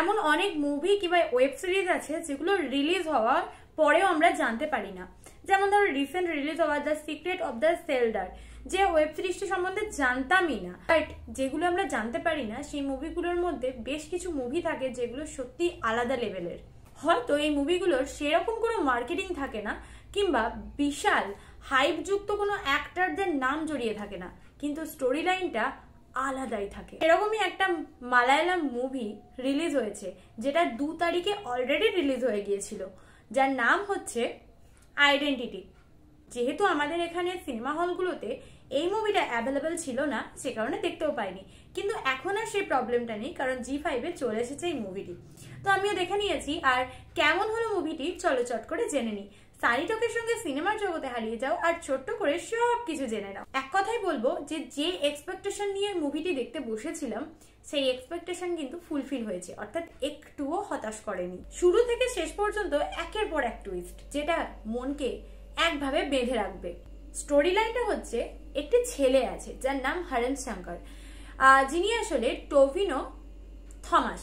এমন অনেক মুভি কিংবা ওয়েব সিরিজ আছে যেগুলো রিলিজ হওয়ার পরেও আমরা জানতে পারি না। যেমন ধরো রিসেন্ট রিলিজ হওয়া দ্য সিক্রেট অফ দ্য সেলডার, যে ওয়েব সিরিজটি সম্বন্ধে জানতামই না, বাট যেগুলো আমরা জানতে পারি না সেই মুভিগুলোর মধ্যে বেশ কিছু মুভি থাকে যেগুলো সত্যি আলাদা লেভেলের। হয়তো এই মুভিগুলোর সেরকম কোনো মার্কেটিং থাকে না কিংবা বিশাল হাইপযুক্ত কোনো অ্যাক্টরদের নাম জড়িয়ে থাকে না, কিন্তু স্টোরি লাইনটা আলাদাই থাকে। এরকমই একটা মালায়ালাম মুভি রিলিজ হয়েছে যেটা 2 তারিখে অলরেডি রিলিজ হয়ে গিয়েছিল, যার নাম হচ্ছে আইডেন্টিটি। যেহেতু আমাদের এখানে সিনেমা হলগুলোতে এই মুভিটা অ্যাভেলেবেল ছিল না, সে কারণে দেখতেও পাইনি, কিন্তু এখন আর সেই প্রবলেমটা নেই, কারণ জি5-এ চলে এসেছে এই মুভিটি। তো আমিও দেখে নিয়েছি। আর কেমন হলো মুভিটি চলো চট করে জেনে নিই। সানি টকের সঙ্গে সিনেমার জগতে হারিয়ে যাও আর ছোট্ট করে সব কিছু জেনে নাও। এক কথাই বলবো যে এক্সপেকটেশন নিয়ে মুভিটি দেখতে বসেছিলাম সেই এক্সপেকটেশন কিন্তু ফুলফিল হয়েছে, অর্থাৎ একটুও হতাশ করেনি। শুরু থেকে শেষ পর্যন্ত একের পর এক টুইস্ট, যেটা মনকে একভাবে বেঁধে রাখবে। স্টোরি লাইনটা হচ্ছে, একটি ছেলে আছে যার নাম হরেন শঙ্কর, যিনি আসলে টভিনো থমাস।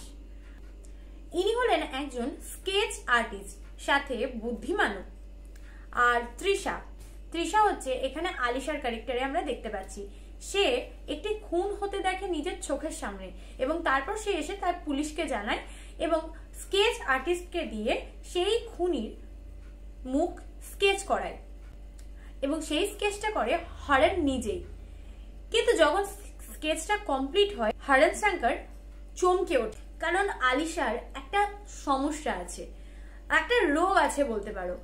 ইনি হলেন একজন স্কেচ আর্টিস্ট, সাথে বুদ্ধিমানও। আর তৃষা হচ্ছে এখানে আলিশার ক্যারেক্টারে আমরা দেখতে পাচ্ছি। সে একটি খুন হতে দেখে নিজের চোখের সামনে এবং তারপর সে এসে তার পুলিশকে জানায় এবং স্কেচ আর্টিস্টকে দিয়ে সেই খুনির মুখ স্কেচ করায় এবং সেই স্কেচটা করে হরেন নিজেই। কিন্তু যখন স্কেচটা কমপ্লিট হয় হরেন শঙ্কর চমকে ওঠে, কারণ আলিশার একটা সমস্যা আছে, একটা রোগ আছে বলতে পারো।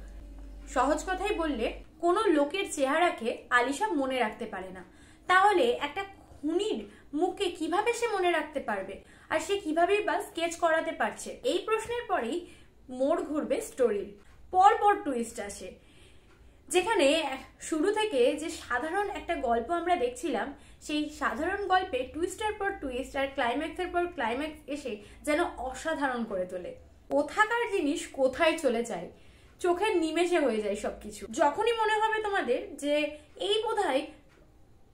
সহজ কথাই বললে, কোনো লোকের চেহারাকে আলিশা মনে রাখতে পারে না। তাহলে একটা খুনির মুখকে কিভাবে সে মনে রাখতে পারবে, আর সে কিভাবেই বা স্কেচ করাতে পারছে? এই প্রশ্নের পরেই মোড় ঘুরবে স্টোরির। পর টুইস্ট আসে, যেখানে শুরু থেকে যে সাধারণ একটা গল্প আমরা দেখছিলাম, সেই সাধারণ গল্পে টুইস্টের পর টুইস্ট আর ক্লাইম্যাক্সের পর ক্লাইম্যাক্স এসে যেন অসাধারণ করে তোলে। কোথাকার জিনিস কোথায় চলে যায়, চোখের নিমেষে হয়ে যায় সবকিছু। যখনই মনে হবে তোমাদের যে এই বোধহয়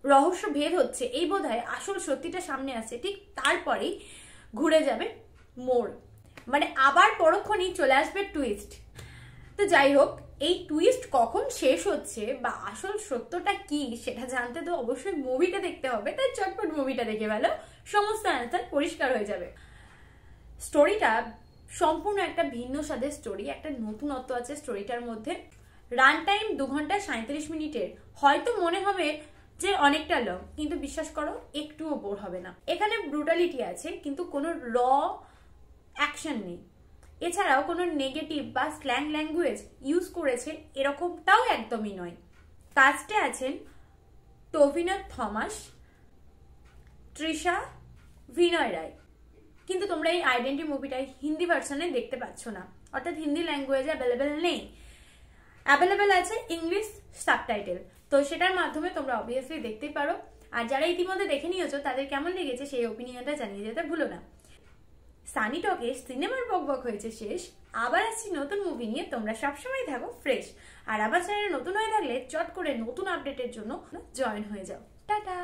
রহস্য ভেদ হচ্ছে, এই বোধহয় আসল সত্যিটা সামনে আসছে, ঠিক তারপরেই ঘুরে যাবে মোড়, মানে আবার পরক্ষণেই চলে আসবে টুইস্ট। তো যাই হোক, এই টুইস্ট কখন শেষ হচ্ছে বা আসল সত্যটা কি সেটা জানতে তো অবশ্যই মুভিটা দেখতে হবে। তাই চটপট মুভিটা দেখে ভালো, সমস্ত অ্যান্সার পরিষ্কার হয়ে যাবে। স্টোরিটা সম্পূর্ণ একটা ভিন্ন স্বাদের স্টোরি, একটা নতুনত্ব আছে স্টোরিটার মধ্যে। রান টাইম 2 ঘন্টা 37 মিনিটের। হয়তো মনে হবে যে অনেকটা লং, কিন্তু বিশ্বাস করো একটুও বোর হবে না। এখানে ব্রুটালিটি আছে কিন্তু কোনো র অ্যাকশন নেই। এছাড়াও কোনো নেগেটিভ বা স্ল্যাং ল্যাঙ্গুয়েজ ইউজ করেছে এরকমটাও একদমই নয়। কাস্টে আছেন টভিনো থমাস, তৃষা, ভিনয় রায়। কিন্তু তোমরা এই আইডেন্টি মুভিটা হিন্দি ভার্সনে দেখতে পাচ্ছ না, অর্থাৎ হিন্দি ল্যাঙ্গুয়েজ অ্যাভেলেবেল নেই। অ্যাভেলেবেল আছে ইংলিশ সাবটাইটেল, তো সেটার মাধ্যমে তোমরা অবভিয়াসলি দেখতেই পারো। আর যারা ইতিমধ্যে দেখে নিয়েছো তাদের কেমন লেগেছে সেই ওপিনিয়নটা জানিয়ে যেতে ভুলো না। সানি টকে সিনেমার বকবক হয়েছে শেষ, আবার আসছি নতুন মুভি নিয়ে। তোমরা সবসময় থাকো ফ্রেশ, আর আবার চ্যানেলে নতুন হয়ে থাকলে চট করে নতুন আপডেটের জন্য জয়েন হয়ে যাও। টাটা।